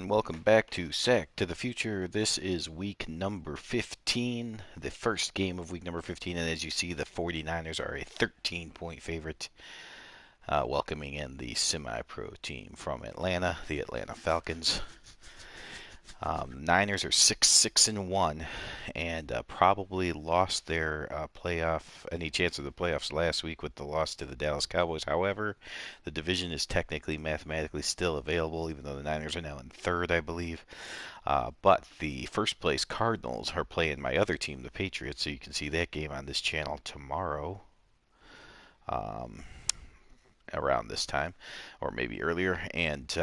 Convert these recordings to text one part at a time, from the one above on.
everyone, welcome back to Sack to the Future. This is week number 15, the first game of week number 15, and as you see, the 49ers are a 13-point favorite, welcoming in the semi-pro team from Atlanta, the Atlanta Falcons. Niners are 6-1, and probably lost their any chance of the playoffs last week with the loss to the Dallas Cowboys. However, the division is technically, mathematically still available, even though the Niners are now in third, I believe. But the first place Cardinals are playing my other team, the Patriots, so you can see that game on this channel tomorrow. Around this time, or maybe earlier, and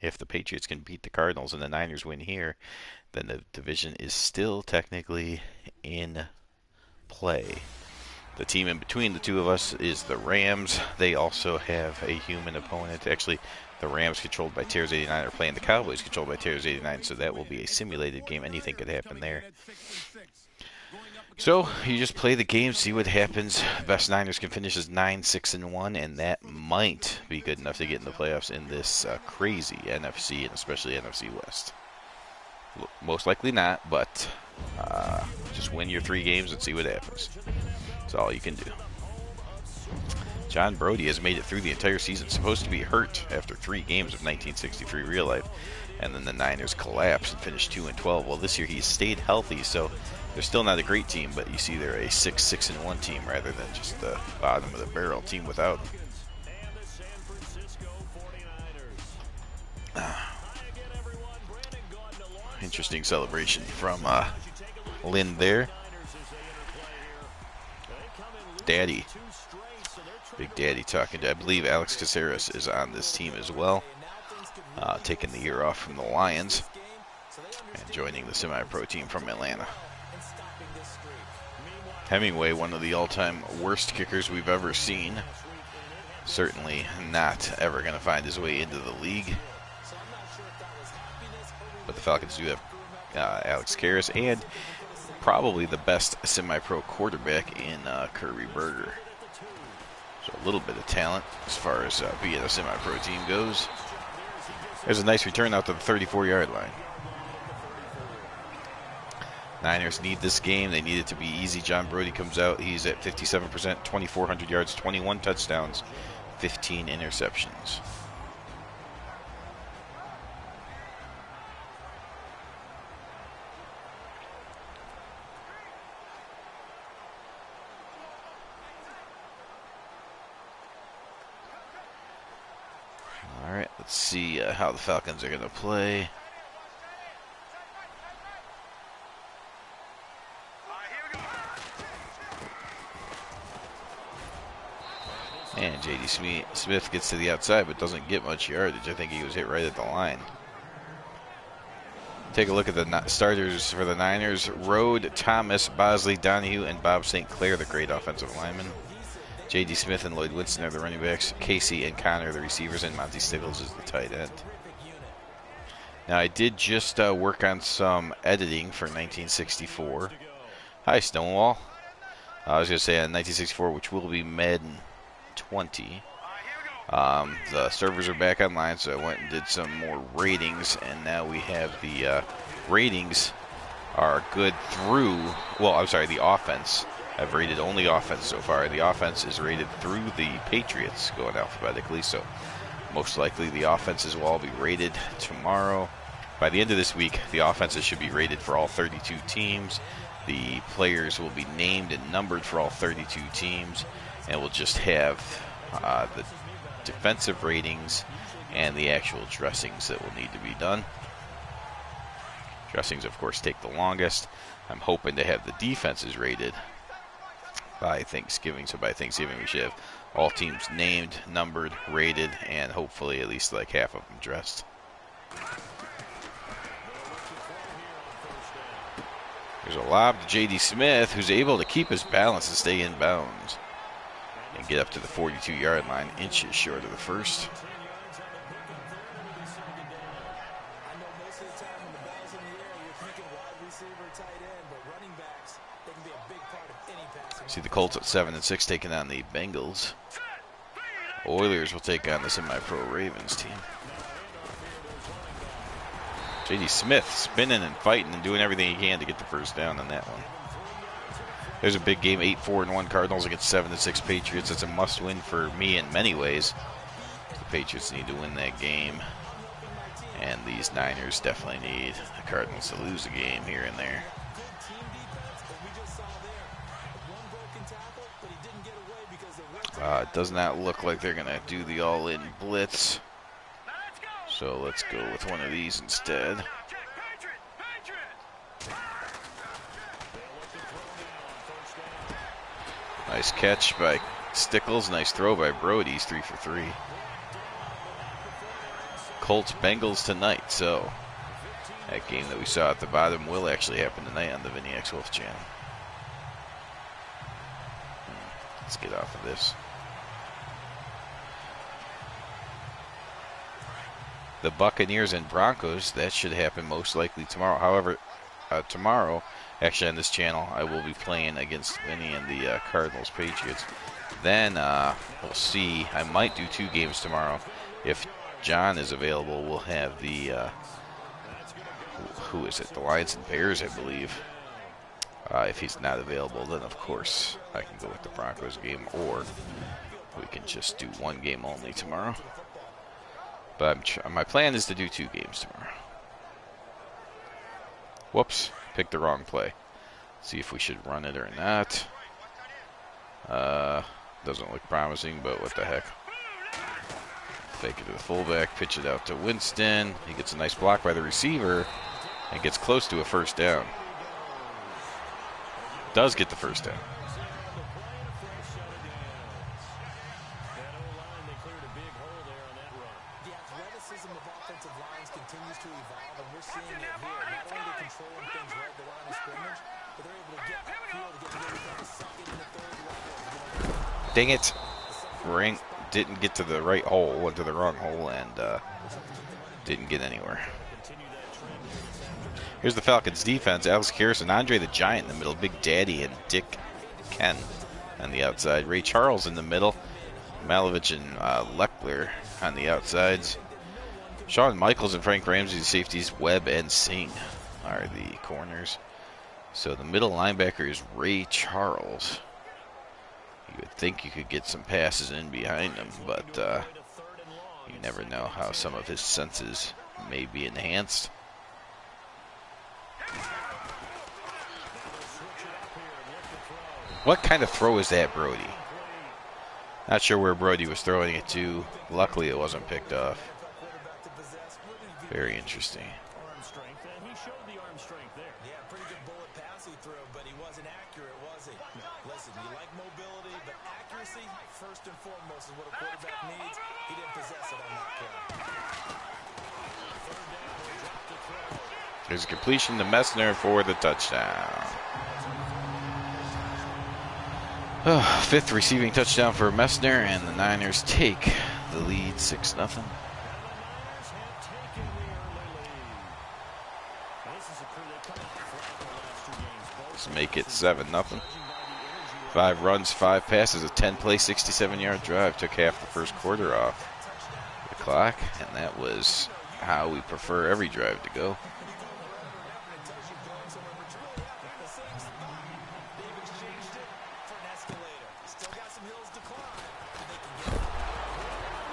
if the Patriots can beat the Cardinals and the Niners win here, then the division is still technically in play. The team in between the two of us is the Rams. They also have a human opponent. Actually, the Rams, controlled by Terrors89, are playing the Cowboys, controlled by Terrors89, so that will be a simulated game. Anything could happen there. So you just play the game, see what happens. The best Niners can finish as 9-6-1, and that might be good enough to get in the playoffs in this crazy NFC, and especially NFC West. Most likely not, but just win your 3 games and see what happens. That's all you can do. John Brody has made it through the entire season, supposed to be hurt after 3 games of 1963 real life, and then the Niners collapsed and finished 2-12. Well, this year he's stayed healthy, so they're still not a great team, but you see they're a 6-1 team rather than just the bottom of the barrel team without them. Interesting celebration from Lynn there. Daddy. Big Daddy talking to, I believe Alex Caceres is on this team as well. Taking the year off from the Lions and joining the semi-pro team from Atlanta. Hemingway, one of the all-time worst kickers we've ever seen. Certainly not ever going to find his way into the league. But the Falcons do have Alex Karras and probably the best semi-pro quarterback in Kirby Berger. So a little bit of talent as far as being a semi-pro team goes. There's a nice return out to the 34-yard line. Niners need this game. They need it to be easy. John Brody comes out. He's at 57%, 2,400 yards, 21 touchdowns, 15 interceptions. All right, let's see how the Falcons are going to play. And J.D. Smith gets to the outside but doesn't get much yardage. I think he was hit right at the line. Take a look at the starters for the Niners. Rode, Thomas, Bosley, Donahue, and Bob St. Clair, the great offensive linemen. J.D. Smith and Lloyd Winston are the running backs. Casey and Connor are the receivers, and Monty Stiggles is the tight end. Now, I did just work on some editing for 1964. Hi, Stonewall. I was going to say on 1964, which will be Madden 20. The servers are back online, so I went and did some more ratings, and now we have the ratings are good through, well, I'm sorry, the offense. I've rated only offense so far. The offense is rated through the Patriots, going alphabetically, so most likely the offenses will all be rated tomorrow. By the end of this week, the offenses should be rated for all 32 teams. The players will be named and numbered for all 32 teams, and we'll just have the defensive ratings and the actual dressings that will need to be done. Dressings, of course, take the longest. I'm hoping to have the defenses rated by Thanksgiving, so by Thanksgiving we should have all teams named, numbered, rated, and hopefully at least like half of them dressed. There's a lob to J.D. Smith, who's able to keep his balance and stay in bounds and get up to the 42-yard line, inches short of the first. See the Colts at 7-6 taking on the Bengals. Oilers will take on the semi-pro Ravens team. J.D. Smith spinning and fighting and doing everything he can to get the first down on that one. There's a big game, 8-4-1 Cardinals against 7-6 Patriots. It's a must-win for me in many ways. The Patriots need to win that game, and these Niners definitely need the Cardinals to lose a game here and there. It does not look like they're going to do the all-in blitz, so let's go with one of these instead. Nice catch by Stickles. Nice throw by Brody. He's 3 for 3. Colts Bengals tonight. So that game that we saw at the bottom will actually happen tonight on the Vinny X Wolf channel. Let's get off of this. The Buccaneers and Broncos, that should happen most likely tomorrow. However, tomorrow, actually on this channel, I will be playing against Vinny and the Cardinals Patriots. Then we'll see. I might do 2 games tomorrow. If John is available, we'll have the who is it? The Lions and Bears, I believe. If he's not available, then of course I can go with the Broncos game, or we can just do 1 game only tomorrow. But my plan is to do 2 games tomorrow. Whoops, picked the wrong play. See if we should run it or not. Doesn't look promising, but what the heck. Fake it to the fullback, pitch it out to Winston. He gets a nice block by the receiver and gets close to a first down. Does get the first down. Dang it. Ring didn't get to the right hole, went to the wrong hole, and didn't get anywhere. Here's the Falcons defense. Alex Harrison, Andre the Giant in the middle, Big Daddy and Dick Ken on the outside. Ray Charles in the middle. Malovich and Leckler on the outsides. Shawn Michaels and Frank Ramsey, safeties. Webb and Singh are the corners. So the middle linebacker is Ray Charles. You would think you could get some passes in behind him, but you never know how some of his senses may be enhanced. What kind of throw is that, Brody? Not sure where Brody was throwing it to. Luckily, it wasn't picked off. Very interesting. First and foremost is what a quarterback needs. He didn't possess it on that play. There's a completion to Messner for the touchdown. 5th receiving touchdown for Messner, and the Niners take the lead 6-0. Let's make it 7-0. 5 runs, 5 passes, a 10-play, 67-yard drive. Took half the first quarter off the clock, and that was how we prefer every drive to go.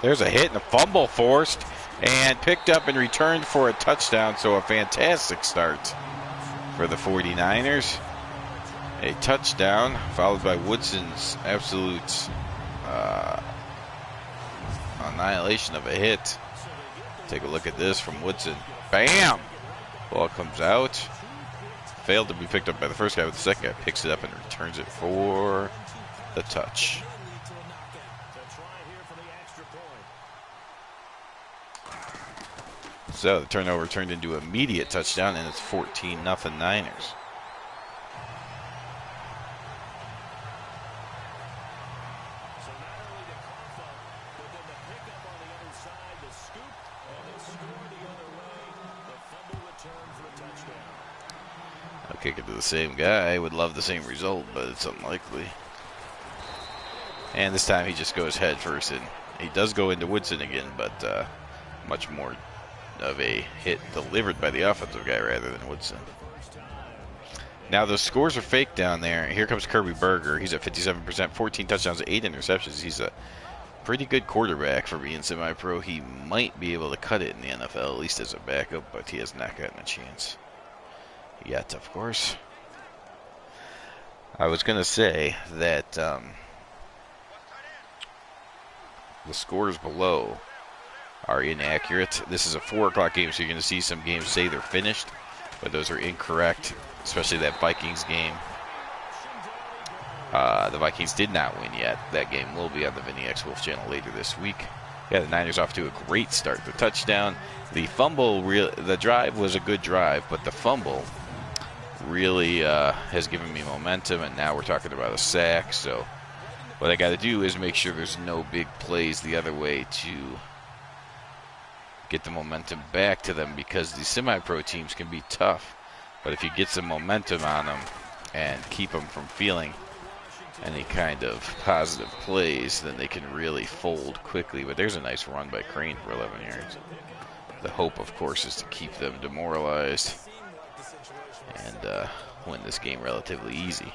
There's a hit and a fumble forced and picked up and returned for a touchdown, so a fantastic start for the 49ers. A touchdown followed by Woodson's absolute annihilation of a hit. Take a look at this from Woodson. Bam! Ball comes out. Failed to be picked up by the first guy, but the second guy picks it up and returns it for the touch. So the turnover turned into an immediate touchdown, and it's 14-0 Niners. I'll kick it to the same guy. Would love the same result, but it's unlikely. And this time he just goes head first, and he does go into Woodson again, but much more of a hit delivered by the offensive guy rather than Woodson. Now the scores are fake down there. Here comes Kirby Berger. He's at 57%, 14 touchdowns, 8 interceptions. He's a pretty good quarterback for being semi-pro. He might be able to cut it in the NFL, at least as a backup, but he has not gotten a chance yet, of course. I was going to say that the scores below are inaccurate. This is a 4 o'clock game, so you're going to see some games say they're finished, but those are incorrect, especially that Vikings game. The Vikings did not win yet. That game will be on the Vinny X Wolf channel later this week. Yeah, the Niners off to a great start. The touchdown, the fumble, the drive was a good drive, but the fumble really has given me momentum, and now we're talking about a sack. So what I got to do is make sure there's no big plays the other way to get the momentum back to them, because these semi-pro teams can be tough. But if you get some momentum on them and keep them from feeling any kind of positive plays, then they can really fold quickly. But there's a nice run by Crane for 11 yards. The hope, of course, is to keep them demoralized and win this game relatively easy.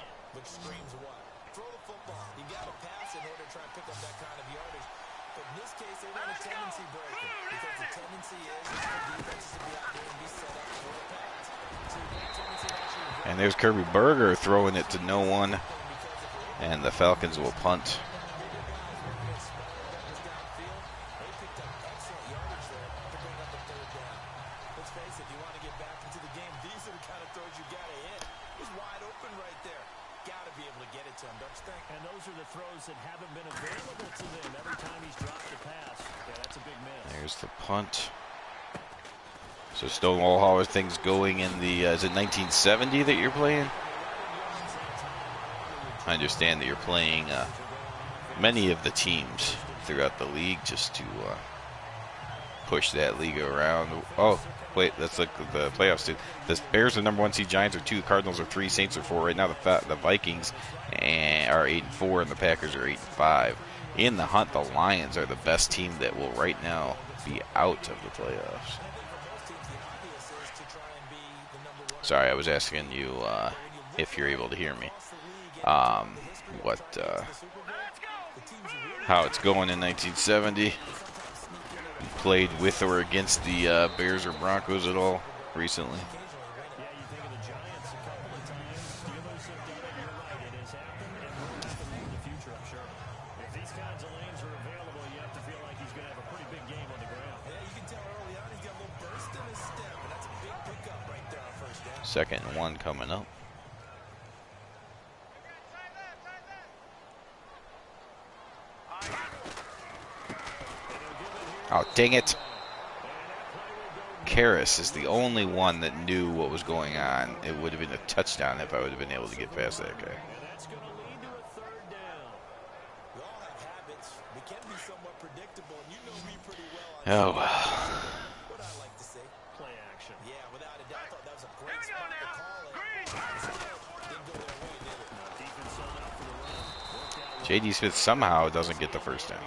And there's Kirby Berger throwing it to no one, and the Falcons will punt. And those are the throws that haven't been available to them every time he's dropped a pass. Yeah, that's a big miss. There's the punt. So Stonewall, how are things going in the, is it 1970 that you're playing? I understand that you're playing many of the teams throughout the league just to push that league around. Oh, wait, that's like the playoffs. The Bears are #1 seed, Giants are 2, Cardinals are 3, Saints are 4. Right now the Vikings are 8-4 and the Packers are 8-5. In the hunt, the Lions are the best team that will right now be out of the playoffs. Sorry, I was asking you if you're able to hear me. How it's going in 1970. You played with or against the Bears or Broncos at all recently? Second and 1 coming up. Oh, dang it. Karras is the only one that knew what was going on. It would have been a touchdown if I would have been able to get past that guy. Oh, well. J.D. Smith somehow doesn't get the first down.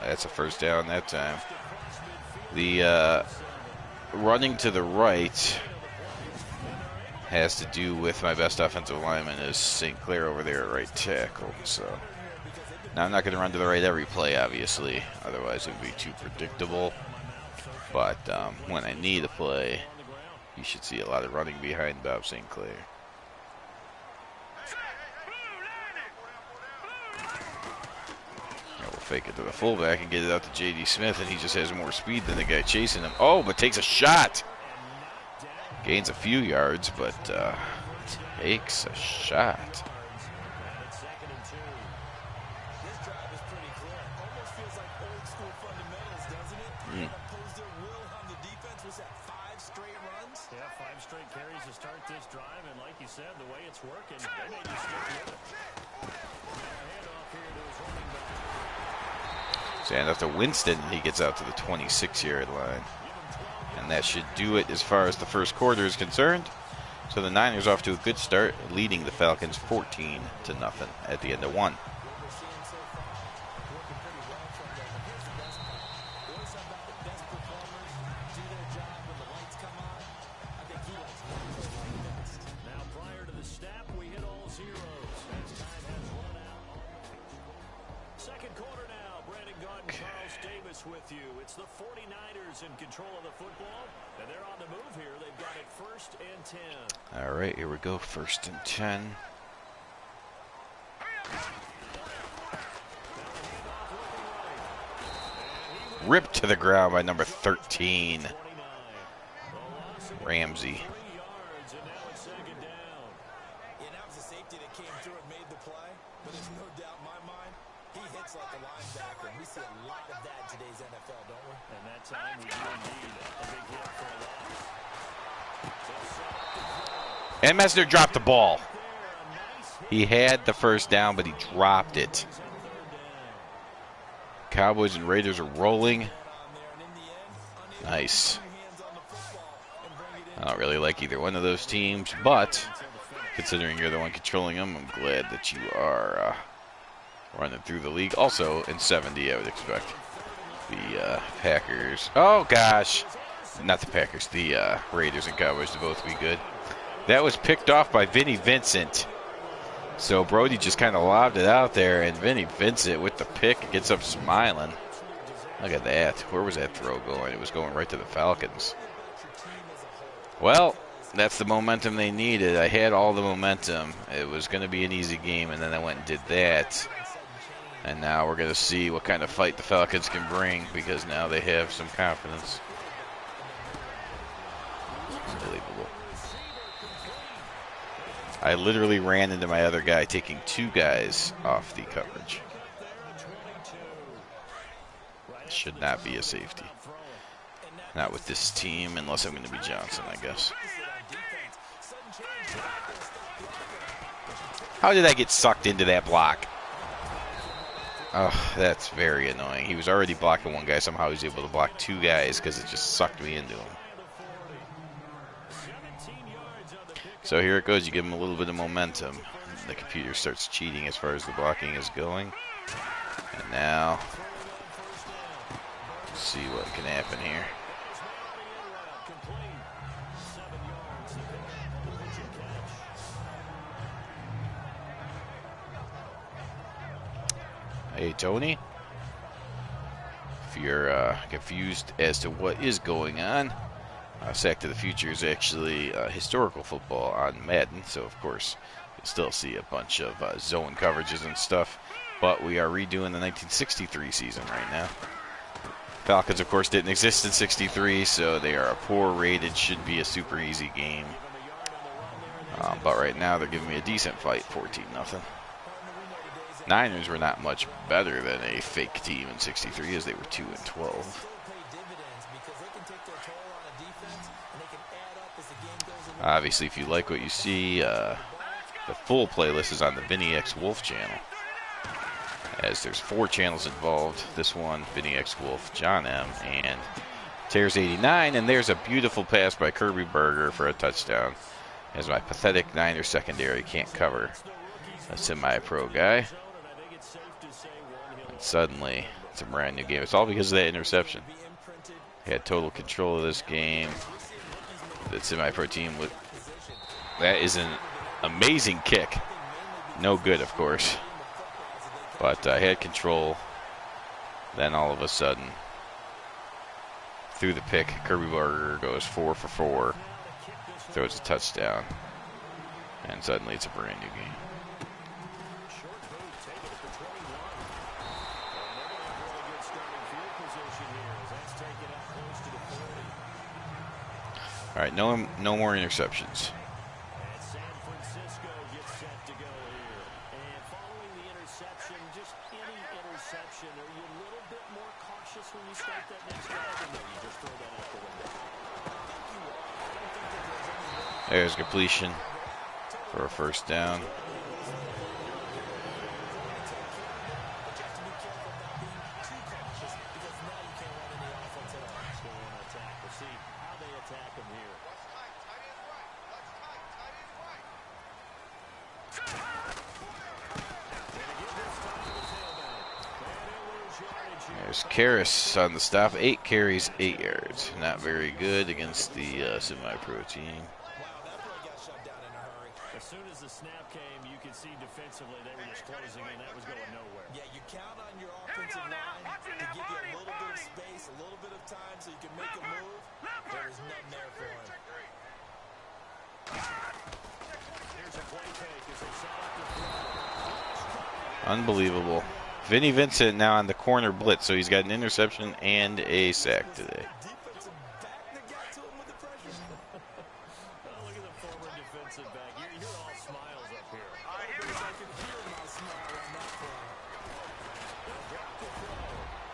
That's a first down that time. The running to the right has to do with my best offensive lineman is St. Clair over there at right tackle. So now I'm not going to run to the right every play, obviously. Otherwise, it would be too predictable. But when I need a play, you should see a lot of running behind Bob St. Clair. We'll fake it to the fullback and get it out to J.D. Smith, and he just has more speed than the guy chasing him. Oh, but takes a shot. Gains a few yards, but takes a shot. So hand off to Winston, he gets out to the 26-yard line. And that should do it as far as the first quarter is concerned. So the Niners off to a good start, leading the Falcons 14-0 at the end of one. With you. It's the 49ers in control of the football, and they're on the move here. They've got it 1st and 10. All right, here we go. 1st and 10. Ripped to the ground by number 13, Ramsey. Like a linebacker. We see a lot of that in today's NFL, don't we? And that time we do indeed a big hit for a loss. And Messner dropped the ball. He had the 1st down, but he dropped it. Cowboys and Raiders are rolling. Nice. I don't really like either one of those teams, but considering you're the one controlling them, I'm glad that you are running through the league. Also, in 70, I would expect the Packers. Oh, gosh. Not the Packers. The Raiders and Cowboys to both be good. That was picked off by Vinny Vincent. So Brody just kind of lobbed it out there, and Vinny Vincent with the pick gets up smiling. Look at that. Where was that throw going? It was going right to the Falcons. Well, that's the momentum they needed. I had all the momentum. It was going to be an easy game, and then I went and did that. And now we're going to see what kind of fight the Falcons can bring, because now they have some confidence. Unbelievable. I literally ran into my other guy, taking 2 guys off the coverage. Should not be a safety. Not with this team, unless I'm going to be Johnson, I guess. How did I get sucked into that block? Oh, that's very annoying. He was already blocking one guy. Somehow he was able to block 2 guys because it just sucked me into him. So here it goes. You give him a little bit of momentum. The computer starts cheating as far as the blocking is going. And now, let's see what can happen here. Hey, Tony. If you're confused as to what is going on, Sack to the Future is actually historical football on Madden, so of course you'll still see a bunch of zone coverages and stuff, but we are redoing the 1963 season right now. Falcons, of course, didn't exist in 63, so they are a poor rated, should be a super easy game. But right now they're giving me a decent fight, 14-0. Niners were not much better than a fake team in 63, as they were 2-12. Obviously, if you like what you see, the full playlist is on the Vinny X Wolf channel, as there's 4 channels involved. This one, Vinny X Wolf, John M, and Tears 89, and there's a beautiful pass by Kirby Berger for a touchdown, as my pathetic Niners secondary can't cover a semi-pro guy. And suddenly, it's a brand new game. It's all because of that interception. He had total control of this game. The semi-pro team, that is an amazing kick. No good, of course. But I had control. Then all of a sudden, through the pick, Kirby Berger goes 4 for 4. Throws a touchdown. And suddenly it's a brand new game. All right, no more interceptions. San Francisco gets set to go here. And following the interception, just any interception, are you a little bit more cautious when you start that next drive? Or no, you just throw that out the window? There's completion for a 1st down. There's Karras on the stop. 8 carries, 8 yards. Not very good against the semi-pro team. As soon as the snap came, you could see defensively they were just closing in. That was going nowhere. Yeah, you count on your offensive line to give you a little bit of space, a little bit of time so you can make a move. There was none there for him. Here's a play fake as they set up the throw. Unbelievable. Vinny Vincent now on the corner blitz, so he's got an interception and a sack today. Defensive back that got to him with the pressure. Oh, look at the former defensive back. You're all smiles up here. I can feel my smile on that play.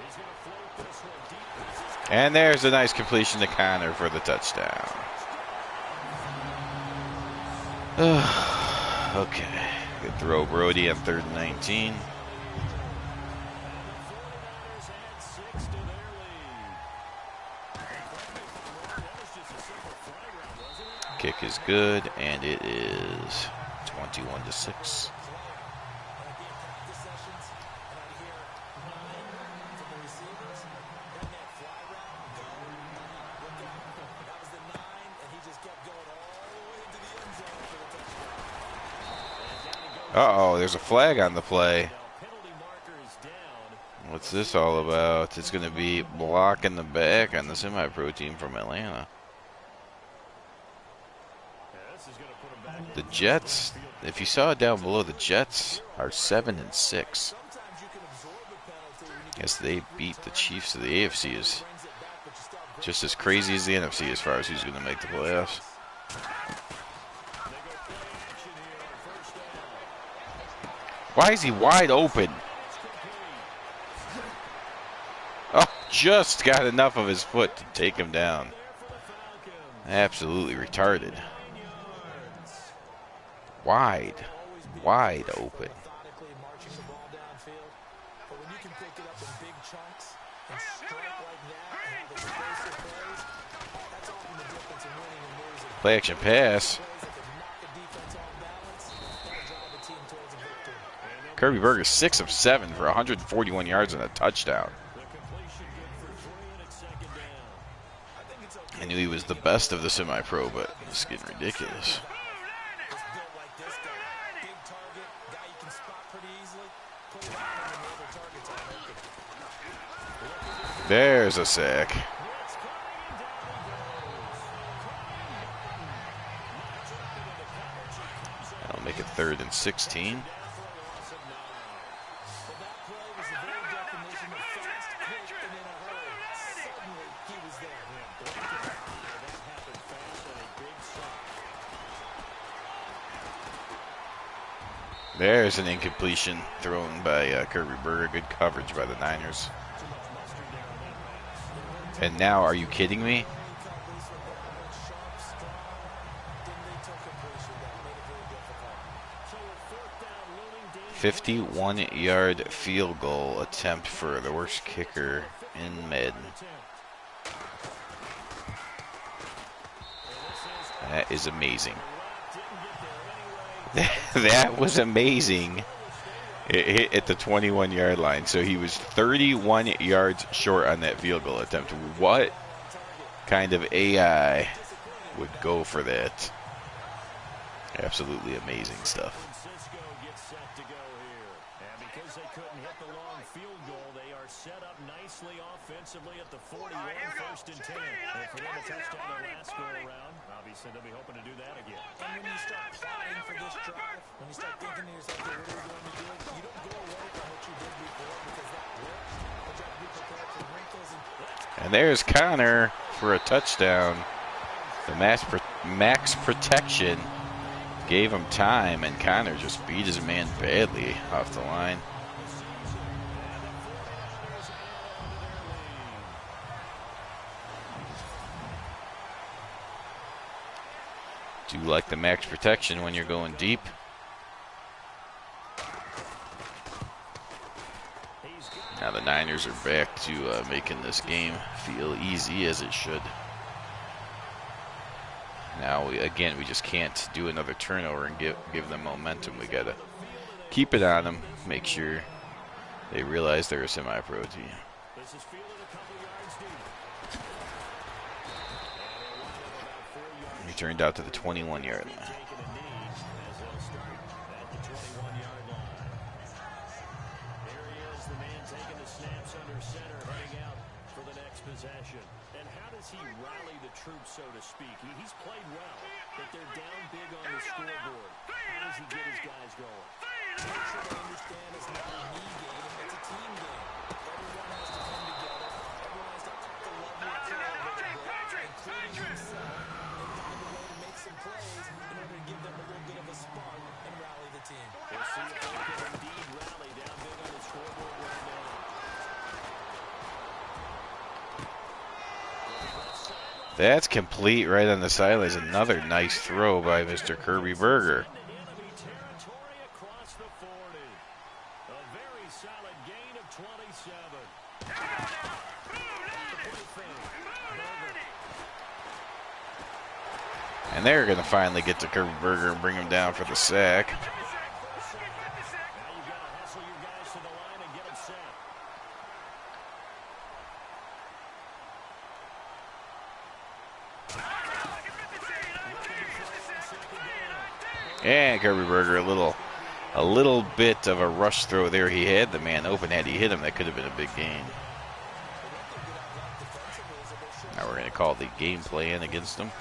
He's going to float this one deep. And there's a nice completion to Connor for the touchdown. Okay. Good throw, Brody, on 3rd and 19. Kick is good, and it is 21-6. Uh-oh, there's a flag on the play. What's this all about? It's going to be blocking the back on the semi-pro team from Atlanta. The Jets, if you saw it down below, the Jets are 7-6. Guess they beat the Chiefs of the AFC. Is just as crazy as the NFC as far as who's going to make the playoffs. Why is he wide open? Oh, just got enough of his foot to take him down. Absolutely retarded. Wide open. Play action pass. Kirby Burger 6 of 7 for 141 yards and a touchdown. I knew he was the best of the semi-pro, but it's getting ridiculous. There's a sack. That'll make it 3rd and 16. There's an incompletion thrown by Kirby Burger. Good coverage by the Niners. And now, are you kidding me? 51-yard field goal attempt for the worst kicker in Madden. That is amazing. That was amazing. It hit at the 21-yard line, so he was 31 yards short on that field goal attempt. What kind of AI would go for that? Absolutely amazing stuff. Because they couldn't hit the long field goal, they are set up nicely offensively at the 41, 1st and 10. And for them to touchdown their last go around, obviously they'll be hoping to do that again. And when you start plotting for this drive, when you start thinking to yourself, okay, what are we going to do? You don't go away from what you did before because that worked. But you have to be prepared for wrinkles. And there's Connor for a touchdown. The max protection gave him time, and Connor just beat his man badly off the line. Do you like the max protection when you're going deep? Now the Niners are back to making this game feel easy, as it should. Now, we just can't do another turnover and give them momentum. We got to keep it on them, make sure they realize they're a semi-pro team. The This is fielded a couple yards deep. He turned out to the 21-yard line. Taking a knee as they'll start at the 21-yard line. There he is, the man taking the snaps under center, heading out for the next possession. And how does he rally the troops, so to speak? He's played well, but they're down big on the scoreboard. How does he get his guys going? Make sure they understand it's not a me game, it's a team game. Everyone has to come together. Everyone has to up the level of play a little bit, including himself, and find a way to make some plays in order to give them a little bit of a spark and rally the team. We'll see if they can indeed rally down big on the scoreboard right now. That's complete right on the sidelines. Another nice throw by Mr. Kirby Berger. Enemy territory across the 40. A very solid gain of 27. And they're going to finally get to Kirby Berger and bring him down for the sack. Now you've got to hustle your guys to the line and get them set. And Kirby Berger, a little bit of a rush throw there. He had the man open. Had he hit him, that could have been a big gain. Now we're going to call the game plan against him.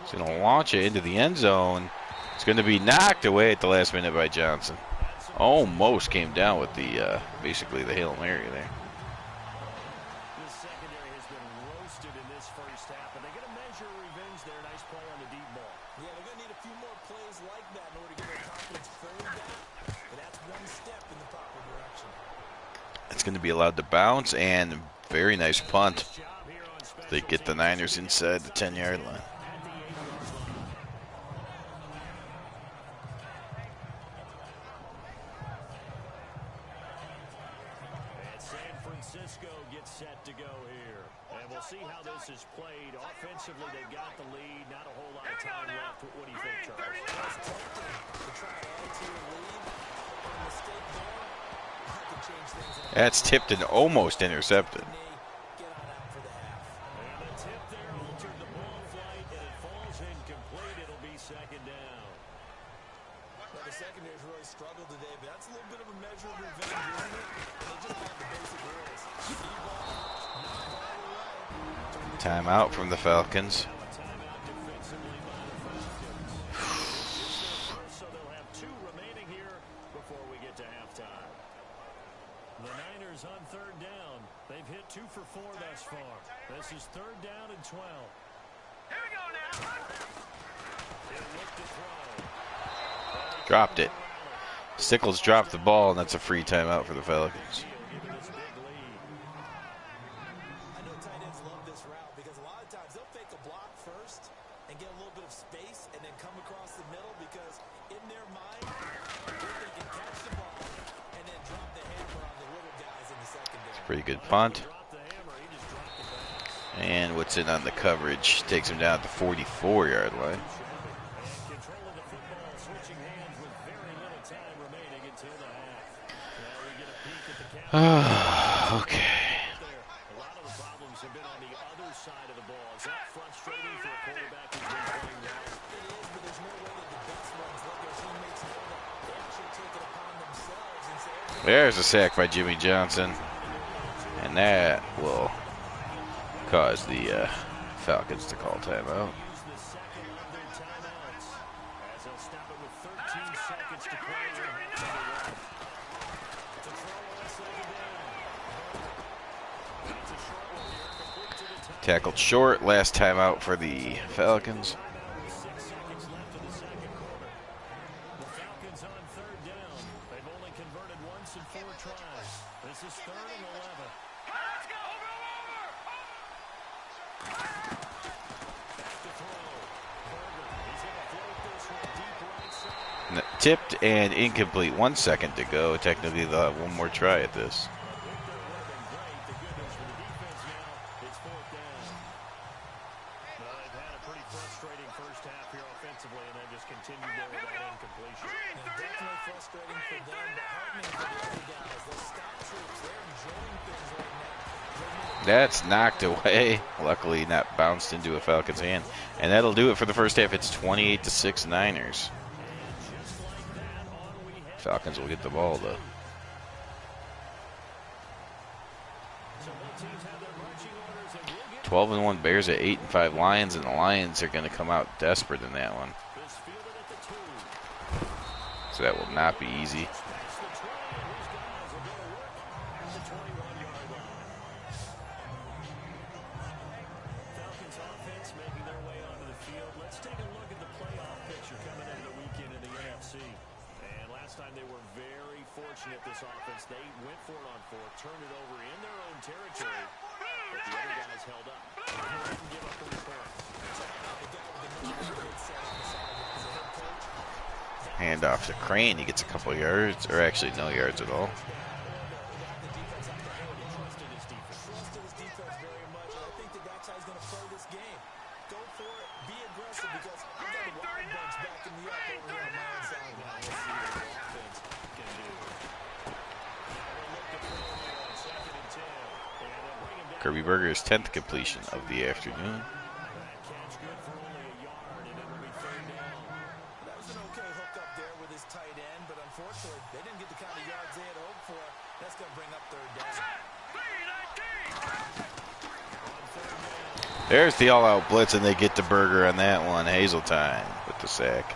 He's going to launch it into the end zone. It's going to be knocked away at the last minute by Johnson. Almost came down with the basically the Hail Mary there. This secondary has been roasted in this first half, but they get a measure of revenge there. Nice play on the deep ball. Yeah, they're going to need a few more plays like that in order to get their confidence fully back. But that's one step in the proper direction. It's going to be allowed to bounce, and very nice punt. They get the Niners inside the 10-yard line. Francisco gets set to go here. And we'll see how this is played. Offensively, they've got the lead. Not a whole lot of time left. What do you think, Charles? It's tempting to try to add to your lead. A mistake there, that could change things. That's tipped and almost intercepted. Get on out for the half. And the tip there altered the ball flight, and it falls incomplete. It'll be second down. Well, the secondary's really struggled today, but that's a little bit of a measure of revenge, isn't it? They just have the basic rules. Timeout from the Falcons. So they'll have 2 remaining here before we get to halftime. The Niners on third down. They've hit 2 for 4 thus far. This is third down and 12. Here we go now. They look to throw. Dropped it. Stickles dropped the ball, and that's a free timeout for the Falcons. I know tight ends love this route because a lot of times they'll fake a block first and get a little bit of space and then come across the middle because in their mind, they can catch the ball and then drop the hammer on the little guys in the secondary. Pretty good punt. And what's in on the coverage takes him down at the 44-yard line. Okay. A lot of the problems have been on the other side of the ball. Is that frustrating for a quarterback who's been playing well? It is, but there's no way that the best ones let their teammates know that they actually take it upon themselves and say, okay. There's a sack by Jimmy Johnson. And that will cause the Falcons to call timeout. Use the second of their timeouts as they'll stop it with 13 seconds to play in halftime. To throw on second down. That's a short one here, complete to the tight end. Tackled short. Last timeout for the Falcons. 6 seconds left in the second quarter. The Falcons on third down. They've only converted once in 4 tries. This is third and 11. Let's go! Back to throw. Berger is going to float this one deep right side. Tipped and incomplete. 1 second to go. Technically, they'll have one more try at this. The good news for the defense now, it's fourth down. continued there with that incompletion. And definitely frustrating for them, but heartening for the other guys. Those scout troops, they're enjoying things right now. That's knocked away. Luckily, not bounced into a Falcons hand. And that'll do it for the first half. It's 28-6 Niners. Falcons will get the ball, though. So both teams have their marching orders, and we'll get 12-1 Bears at 8-5 Lions, and the Lions are going to come out desperate in that one. this fielded at the 2. So that will not be easy. That's the 20, and these guys will go to work at the 21-yard line. Falcons offense making their way onto the field. Let's take a look at the playoff picture coming into the weekend in the NFC. And last time they were very fortunate, this offense. They went for it on fourth, turned it over in their own territory, but the other guys held up. They didn't give up any points. Hand off to Crane. He gets a couple yards, or actually no yards at all. Trusted his defense. Trusted his defense very much, and I think that that's how he's going to play this game. Go for it, be aggressive, because I've got the wild bunch backing me up over here on my own side. Now we'll see what the offense can do. They'll look to throw here on 2nd and 10. And they'll bring him down. Kirby Berger's 10th completion of the afternoon. That catch good for only a yard, and it'll be 3rd down. That was an okay hook up there with his tight end, but unfortunately, they didn't get the kind of yards they had hoped for. That's going to bring up 3rd down. There's the all-out blitz, and they get to Berger on that one. Hazeltine with the sack. I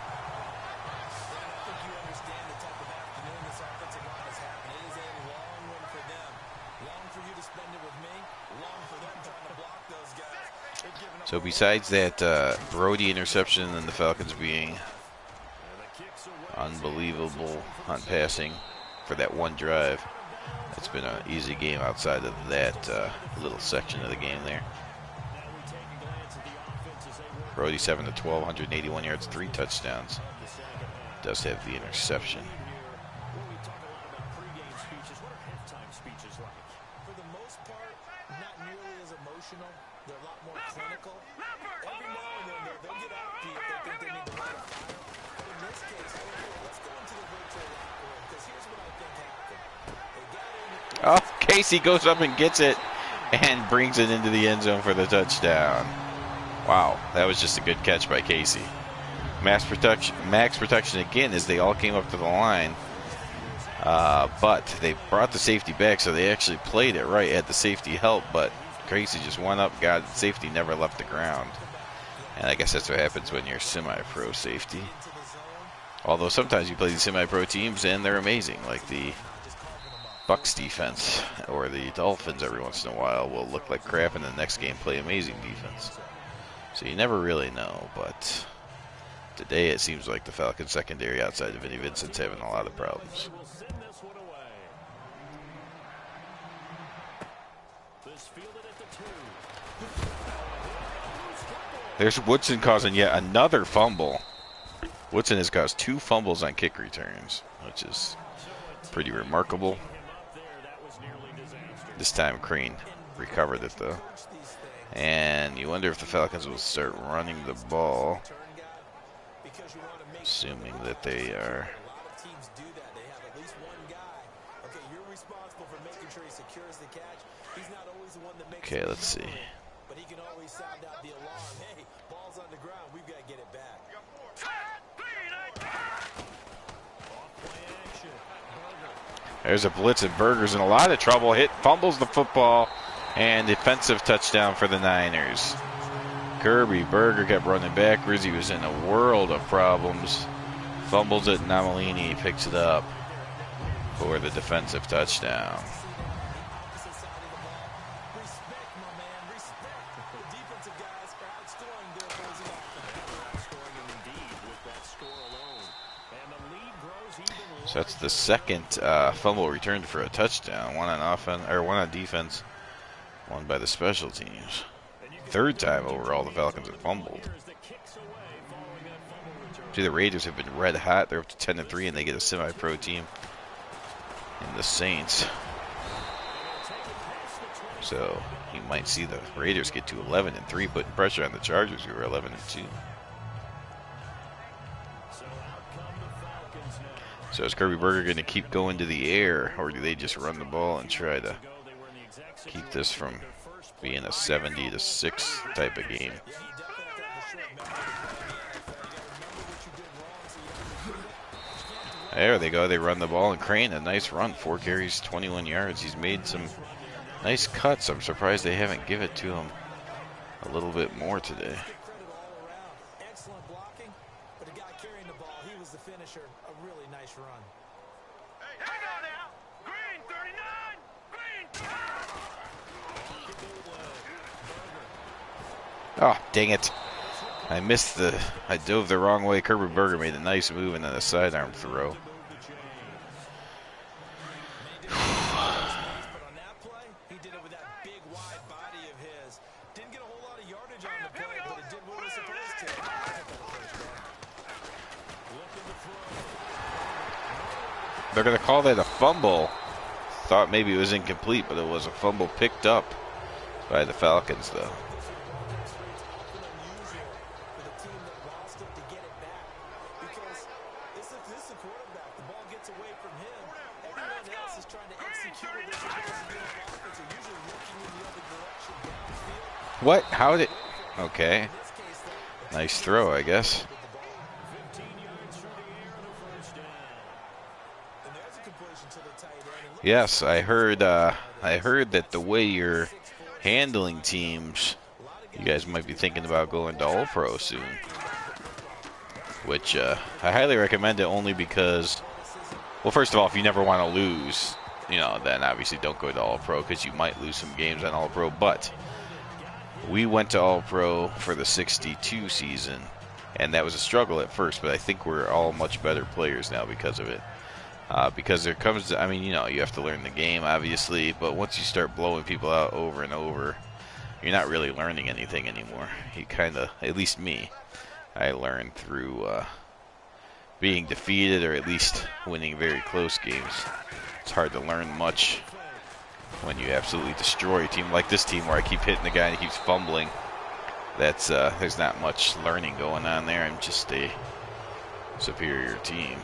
think you understand the type of afternoon this offensive line is having. It is a long one for them. Long for you to spend it with me. Long for them trying to block those guys. They've given up So besides that Brody interception and the Falcons being unbelievable on passing for that one drive, it's been an easy game outside of that little section of the game there. Brody 7-12, 181 yards, 3 touchdowns. Does have the interception. We talk a lot about pregame speeches. What are halftime speeches like? For the most part, not nearly as emotional. They're a lot more clinical. Every now and then, they'll get after you if they think they need to light a fire. But in this case, I mean, let's go into the virtual locker room, because here's what I think happened. They got in. Oh, Casey goes up and gets it and brings it into the end zone for the touchdown. Wow, that was just a good catch by Casey. Max protection again as they all came up to the line. But they brought the safety back, so they actually played it right at the safety help, but Casey just went up, got it. Safety never left the ground. And I guess that's what happens when you're semi-pro safety. Although sometimes you play these semi-pro teams and they're amazing, like the Bucs defense or the Dolphins every once in a while will look like crap and the next game play amazing defense. So you never really know, but today it seems like the Falcons secondary outside of Vinny Vincent's having a lot of problems. We'll send this one away. This fielded at the 2. There's Woodson causing yet another fumble. Woodson has caused 2 fumbles on kick returns, which is pretty remarkable. This time Crane recovered it though. And you wonder if the Falcons will start running the ball, assuming that they are. Okay, let's see. But he can always sound out the alarm. Hey, ball's on the ground. We've got to get it back. There's a blitz and Berger's in a lot of trouble. Fumbles the football, and defensive touchdown for the Niners. Kirby Berger kept running backwards. He was in a world of problems. Fumbles it, Namalini picks it up for the defensive touchdown. So that's the second fumble returned for a touchdown. One on offense, or one on defense, one by the special teams. 3rd time overall the Falcons have fumbled. See, the Raiders have been red hot. They're up to 10-3, and they get a semi-pro team in the Saints. So you might see the Raiders get to 11-3, putting pressure on the Chargers, who are 11-2. So is Kirby Burger going to keep going to the air, or do they just run the ball and try to keep this from being a 70-6 type of game? There they go. They run the ball, and Crane, a nice run. 4 carries, 21 yards. He's made some nice cuts. I'm surprised they haven't given it to him a little bit more today. Excellent blocking, but the guy carrying the ball, he was the finisher. A really nice run. Hey, hang on now. Green 39. Oh, dang it. I missed I dove the wrong way. Kirby Burger made a nice move and then a sidearm throw. But on that play, he did it with that big wide body of his. Didn't get a whole lot of yardage on the play, but it did what it was supposed to. They're going to call that a fumble. Thought maybe it was incomplete, but it was a fumble picked up by the Falcons, though. What? How did... Okay. Nice throw, I guess. Yes, I heard that the way you're handling teams, you guys might be thinking about going to All-Pro soon. Which I highly recommend it only because, well, first of all, if you never want to lose, then obviously don't go to All-Pro because you might lose some games on All-Pro. But we went to All-Pro for the 62 season, and that was a struggle at first, but I think we're all much better players now because of it. Because there comes, you have to learn the game, obviously, but once you start blowing people out over and over, you're not really learning anything anymore. You kind of, at least me, I learned through being defeated or at least winning very close games. It's hard to learn much when you absolutely destroy a team like this team where I keep hitting the guy and he keeps fumbling. That's there's not much learning going on there. I'm just a superior team.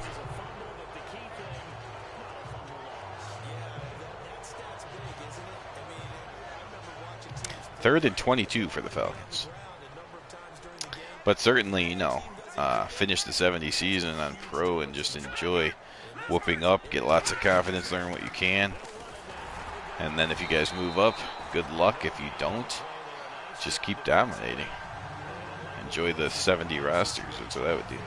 3rd and 22 for the Falcons. But certainly, finish the 70 season on pro and just enjoy whooping up, get lots of confidence, learn what you can. And then if you guys move up, good luck. If you don't, just keep dominating. Enjoy the 70 rosters. That's what I would do.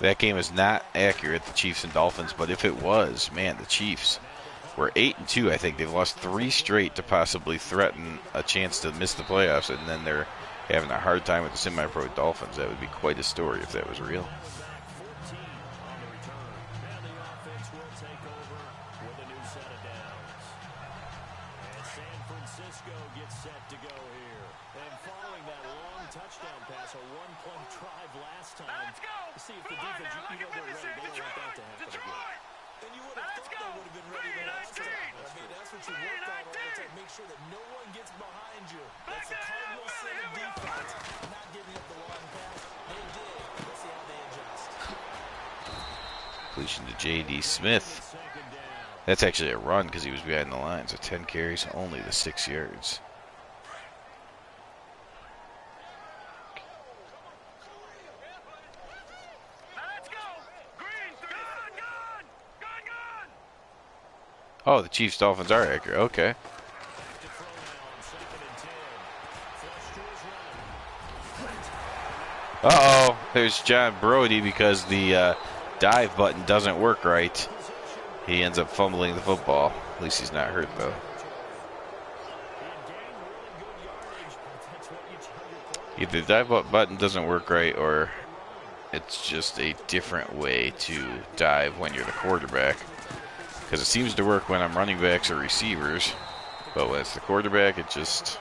That game is not accurate, the Chiefs and Dolphins, but if it was, man, the Chiefs were 8-2, I think. They've lost 3 straight to possibly threaten a chance to miss the playoffs, and then they're having a hard time with the semi-pro Dolphins. That would be quite a story if that was real. Completion to J.D. Smith. That's actually a run because he was behind the line. So 10 carries, only the 6 yards. Oh, the Chiefs Dolphins are accurate. Okay. Uh-oh. There's John Brody because the dive button doesn't work right. He ends up fumbling the football. At least he's not hurt, though. Either the dive button doesn't work right or it's just a different way to dive when you're the quarterback. Because it seems to work when I'm running backs or receivers, but when it's the quarterback, it just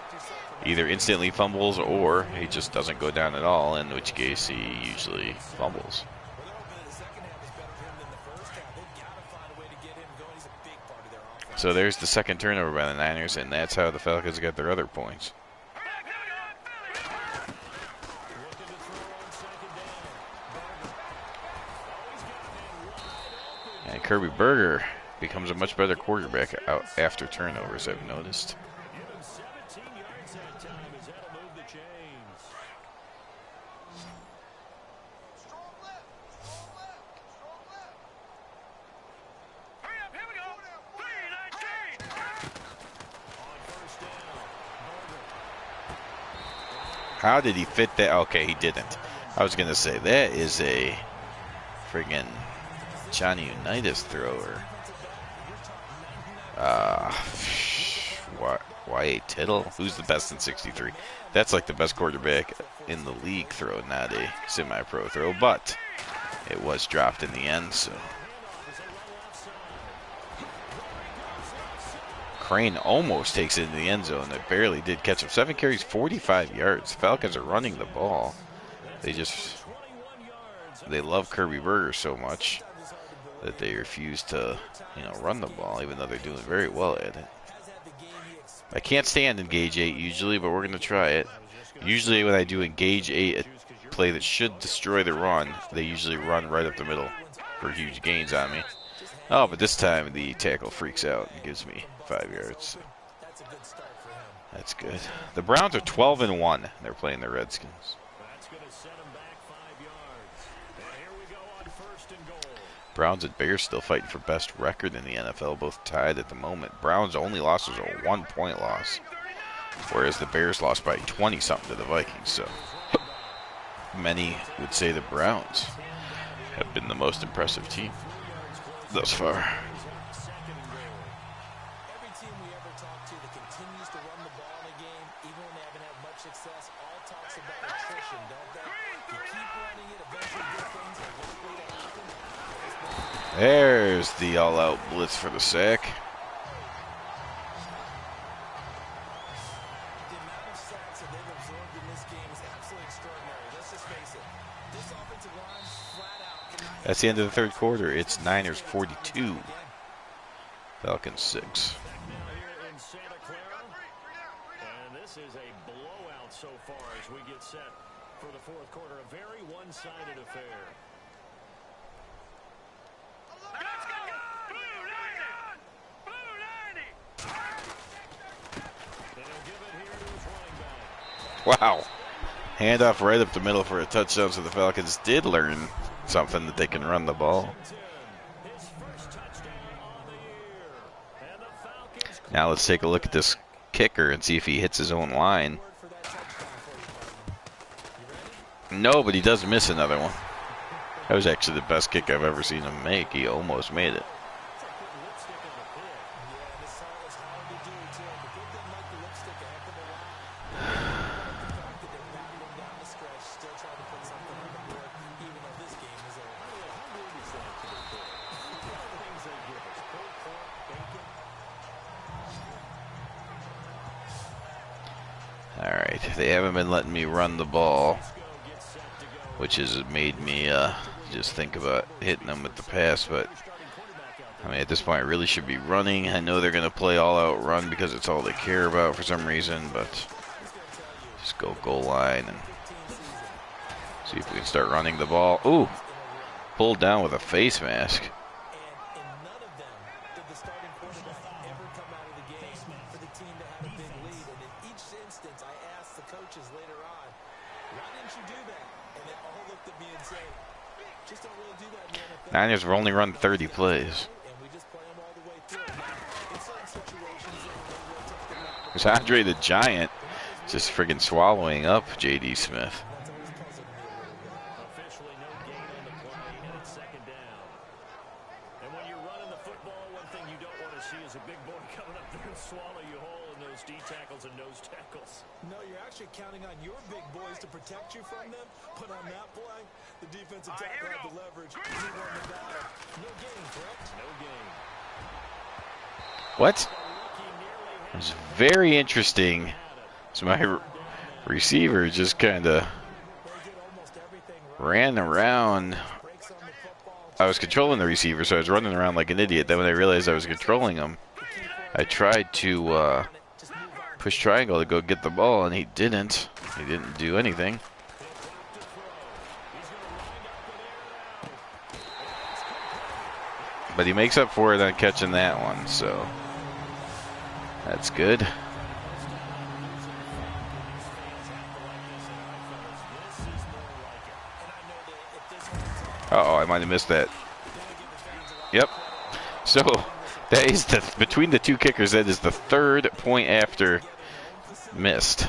either instantly fumbles or he just doesn't go down at all, in which case he usually fumbles. So there's the second turnover by the Niners, and that's how the Falcons got their other points. And Kirby Berger becomes a much better quarterback out after turnovers, I've noticed. How did he fit that? Okay, he didn't. I was going to say, that is a friggin' Johnny Unitas thrower. Y.A. Tittle? Who's the best in 63? That's like the best quarterback in the league throw, not a semi-pro throw, but it was dropped in the end, so. Crane almost takes it in the end zone. It barely did catch him. 7 carries, 45 yards. The Falcons are running the ball. They love Kirby Berger so much that they refuse to, run the ball, even though they're doing very well at it. I can't stand Engage 8 usually, but we're going to try it. Usually when I do Engage 8, a play that should destroy the run, they usually run right up the middle for huge gains on me. Oh, but this time the tackle freaks out and gives me 5 yards. So. That's good. The Browns are 12-1. They're playing the Redskins. Browns and Bears still fighting for best record in the NFL, both tied at the moment. Browns' only loss was a 1-point loss, whereas the Bears lost by 20-something to the Vikings. So many would say the Browns have been the most impressive team thus far. Every team we ever talk to that continues to run the ball in a game, even when they haven't had much success, all talks about attrition, don't they? You keep running it, eventually good things are likely to happen. There's the all-out blitz for the sack. The amount of sacks that they've absorbed in this game is absolutely extraordinary. Let's just face it. This offensive line flat out cannot. That's the end of the third quarter. It's Niners 42, Falcons 6. And this is a blowout so far as we get set for the fourth quarter. A very one-sided affair. Wow. Handoff right up the middle for a touchdown, so the Falcons did learn something, that they can run the ball. Now let's take a look at this kicker and see if he hits his own line. No, but he does miss another one. That was actually the best kick I've ever seen him make. He almost made it. Alright, they haven't been letting me run the ball, which has made me just think about hitting them with the pass, but I mean, at this point I really should be running. I know they're going to play all-out run because it's all they care about for some reason, but just go goal line and see if we can start running the ball. Ooh, pulled down with a face mask. Niners have only run 30 plays. There's Andre the Giant just friggin' swallowing up J.D. Smith. Officially no gain on the play, and it's second down. And when you're running the football, one thing you don't want to see is a big boy coming up there and swallow you whole in those D tackles and nose tackles. No, you're actually counting on your big boys to protect you from them, but on that play, the defensive tackle had the leverage. He won the battle. No gain, correct? No gain. What? It was very interesting. So my receiver just kind of ran around. I was controlling the receiver, so I was running around like an idiot. Then when I realized I was controlling him, I tried to push triangle to go get the ball, and he didn't. He didn't do anything. But he makes up for it on catching that one, so that's good. Uh-oh, I might have missed that. Yep. So that is between the two kickers, that is the third point after missed.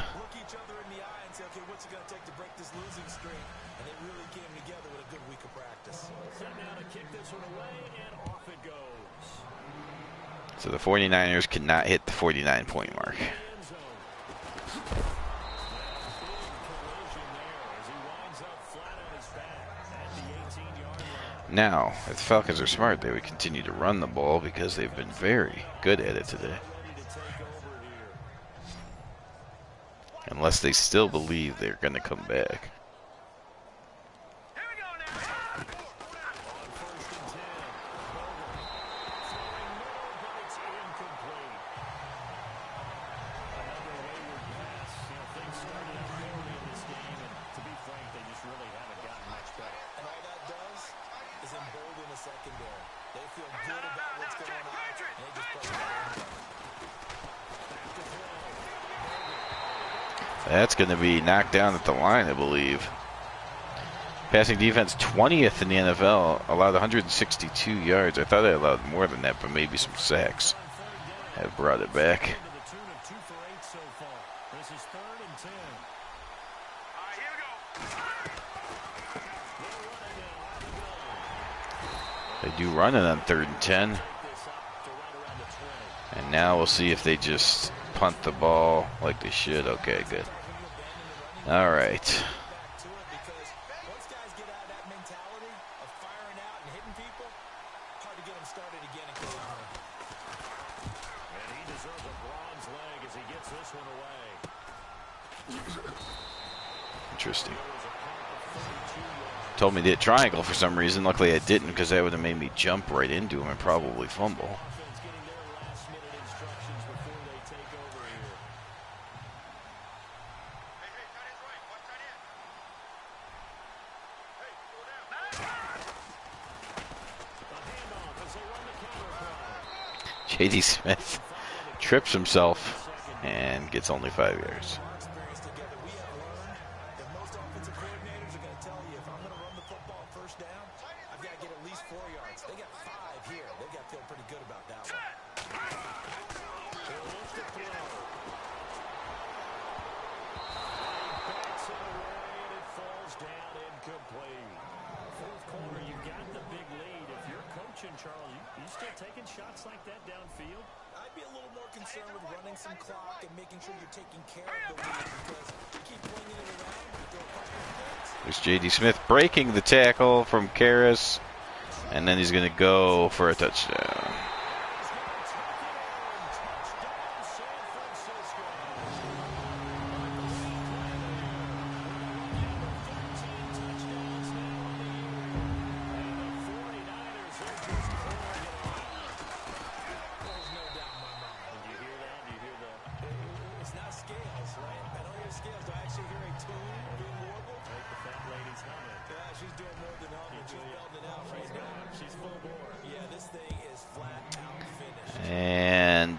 So the 49ers cannot hit the 49-point mark. Now, if the Falcons are smart, they would continue to run the ball because they've been very good at it today. Unless they still believe they're going to come back. That's going to be knocked down at the line, I believe. Passing defense 20th in the NFL, allowed 162 yards. I thought I allowed more than that, but maybe some sacks have brought it back. They do run it on 3rd and 10. And now we'll see if they just punt the ball like they should. Okay, good. All right. Interesting. Told me to hit triangle for some reason. Luckily I didn't, because that would have made me jump right into him and probably fumble. J.D. Smith trips himself and gets only 5 yards. There's J.D. Smith breaking the tackle from Karras, and then he's going to go for a touchdown. And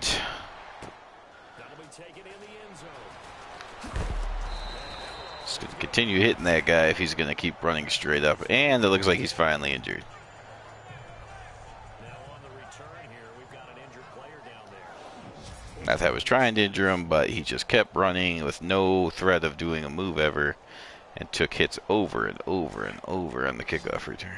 just going to continue hitting that guy if he's going to keep running straight up. And it looks like he's finally injured. I thought I was trying to injure him, but he just kept running with no threat of doing a move ever and took hits over and over and over on the kickoff return.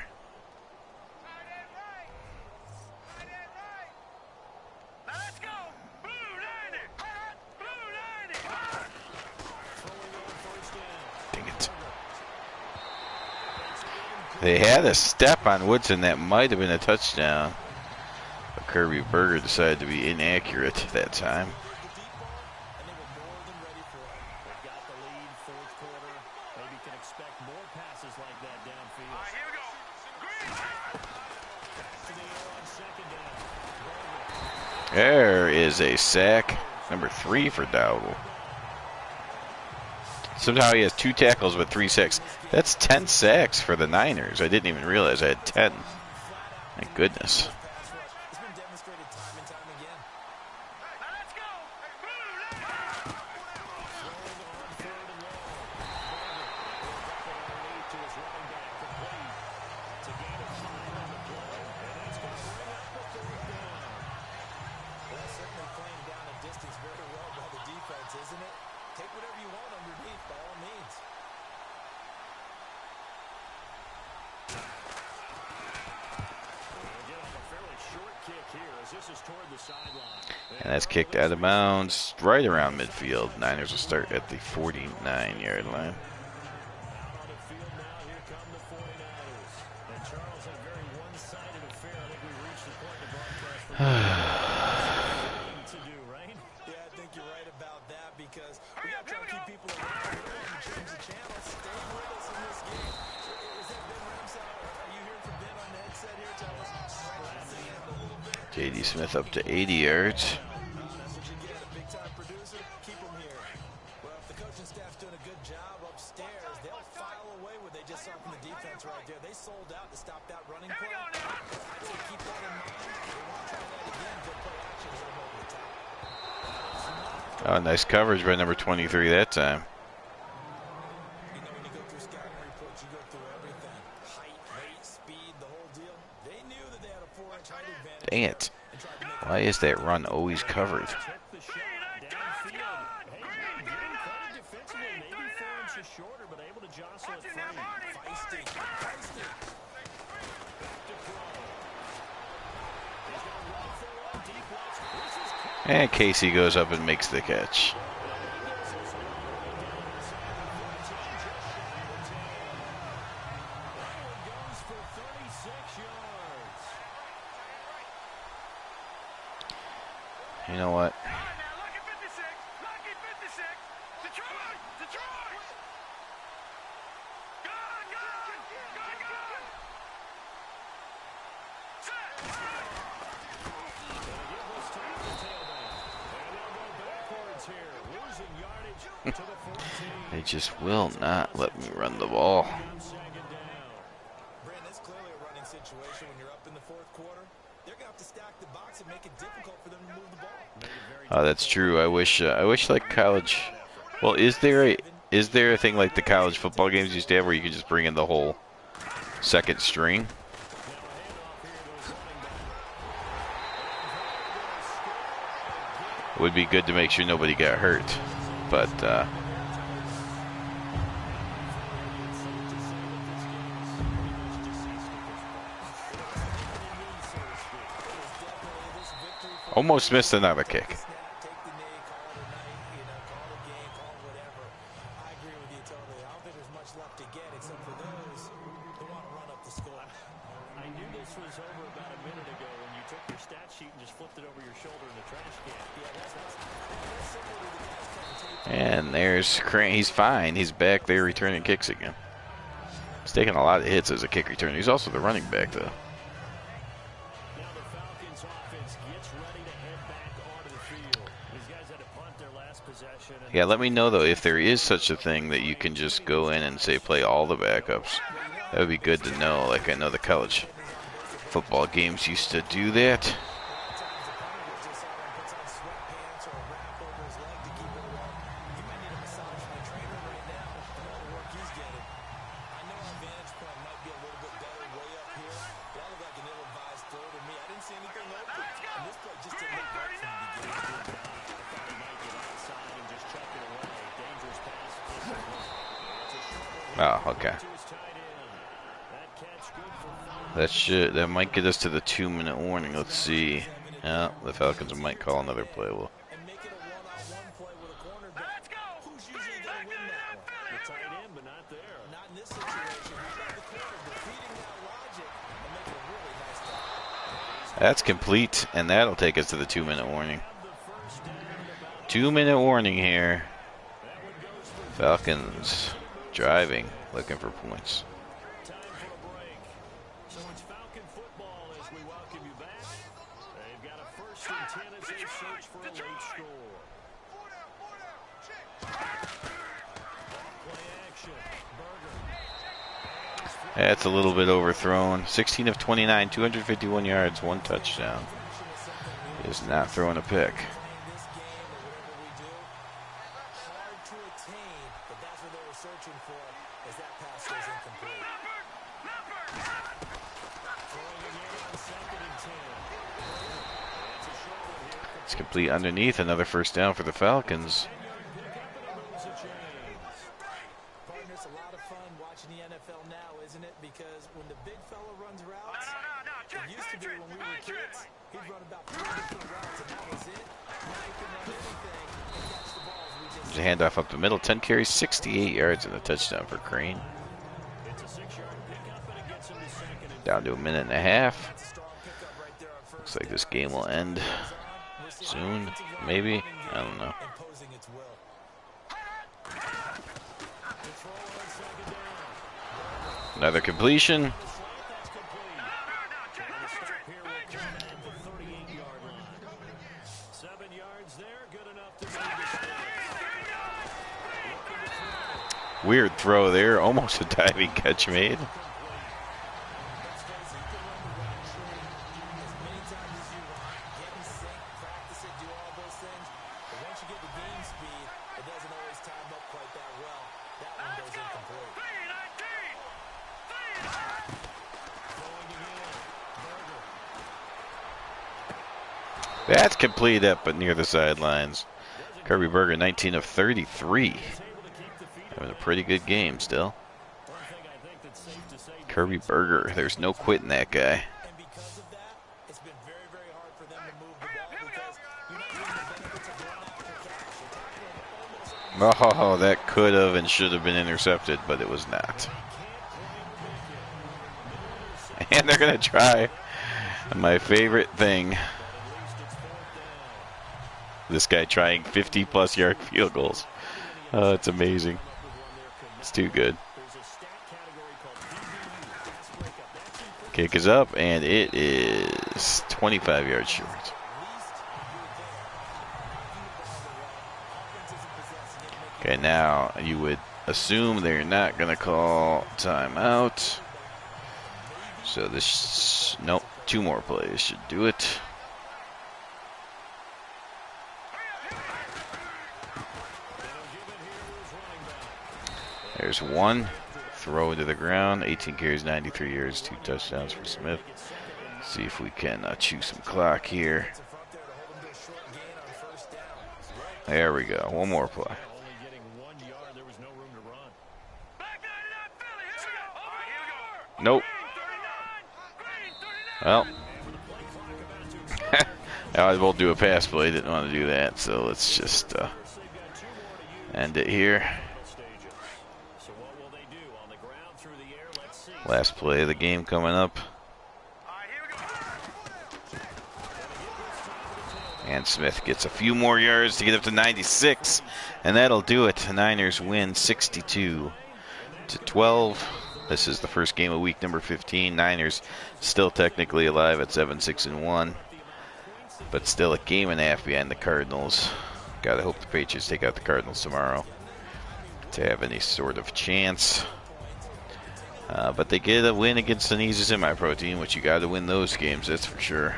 They had a step on Woodson that might have been a touchdown, but Kirby Berger decided to be inaccurate that time. There is a sack. Number 3 for Dowdle. Somehow he has 2 tackles with 3 sacks. That's 10 sacks for the Niners. I didn't even realize I had 10. My goodness. And that's kicked out of bounds right around midfield. Niners will start at the 49-yard line. J.D. Smith up to 80 yards. Oh, nice coverage by number 23 that time. Dang it. Why is that run always covered? And Casey goes up and makes the catch. You know what? They just will not let me run the ball. Oh, that's true. I wish like college. Well, is there a thing like the college football games used to have where you could just bring in the whole second string? It would be good to make sure nobody got hurt, but almost missed another kick. And there's Crane. He's fine. He's back there returning kicks again. He's taking a lot of hits as a kick returner. He's also the running back, though. Yeah, let me know, though, if there is such a thing that you can just go in and, say, play all the backups. That would be good to know. Like, I know the college football games used to do that. Oh, okay. That might get us to the 2-minute warning. Let's see. Yeah, the Falcons might call another play. Well, that's complete, and that'll take us to the 2-minute warning. 2-minute warning here. Falcons driving, looking for points. as they search for a late score. Play action. Berger. That's a little bit overthrown. 16 of 29, 251 yards, 1 touchdown. He is not throwing a pick. This game or whatever we do, hard to attain, but that's what they were searching for as that pass goes incomplete. Throwing again on 2nd and 10. That's a short one here. It's complete underneath. Another first down for the Falcons. 10-yard pickup, and it moves the chains. Partner, it's a lot of fun watching the NFL now, isn't it? Because when the big fella runs routes, it used to be when we were kids, he'd run about 3 different routes, and that was it. Now he can run anything and catch the balls. We just There's a handoff up the middle. 10 carries, 68 yards, and a touchdown for Crane. It's a 6-yard pickup, and it gets him to 2nd and Down to a minute and a half. That's a strong pickup right there on first. Looks like this game will end soon. Maybe. I don't know. Imposing its will. Control on 2nd down. Another completion. The slant, that's complete. And the stop here will come at the 38-yard line. 7 yards there, good enough to move the sticks. Looking to throw. Weird throw there. Almost a diving catch made. Let's face it, you can run the route tree as many times as you want. Get in sync, practice it, do all those things. But once you get the game speed, it doesn't always time up quite that well. That one goes incomplete. Throwing again. Berger. That's complete up but near the sidelines. Kirby Berger, 19 of 33. Is able to keep the feet. Having a pretty good game still. One thing I think that's safe to say. Kirby Berger, there's no quitting that guy. And because of that, it's been very, very hard for them to move the ball because you're not getting the benefits of run after catch. You're tackling almost on Oh, that could have and should have been intercepted, but it was not. And they're going to try my favorite thing. This guy trying 50-plus yard field goals. It's amazing. It's too good. There's a stat category called PBU, pass breakup. That's in Kick is up, and it is 25 yards short. at least you're there. Offense isn't possessing it, making Okay, now you would assume they're not going to call timeout. So this, nope, 2 more plays should do it. There's one. Throw to the ground. 18 carries, 93 yards, 2 touchdowns for Smith. See if we can chew some clock here. it's a front there to hold them to a short gain on first down. There we go. One more play. only getting 1 yard. There was no room to run. Nope. Well, I will do a pass play. Didn't want to do that, so let's just end it here. So what will they do on the ground through the air? Let's see. Last play of the game coming up. And Smith gets a few more yards to get up to 96, and that'll do it. The Niners win 62-12. This is the first game of week number 15. Niners still technically alive at 7-6-1, but still a game and a half behind the Cardinals. Gotta hope the Patriots take out the Cardinals tomorrow to have any sort of chance. But they get a win against an easy semi-pro team, which you gotta win those games, that's for sure.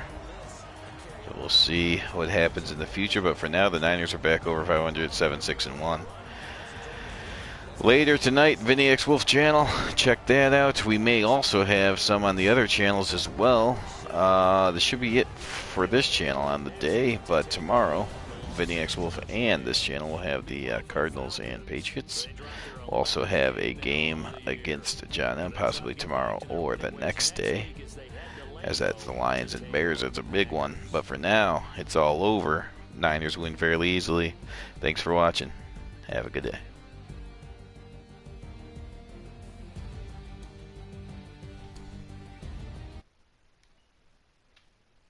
So we'll see what happens in the future, but for now the Niners are back over 500 at 7-6-1. Later tonight, Vinny X Wolf channel, check that out. We may also have some on the other channels as well. This should be it for this channel on the day, but tomorrow, Vinny X Wolf and this channel will have the Cardinals and Patriots. We'll also have a game against John M, possibly tomorrow or the next day, as that's the Lions and Bears. It's a big one, but for now, it's all over. Niners win fairly easily. Thanks for watching. Have a good day.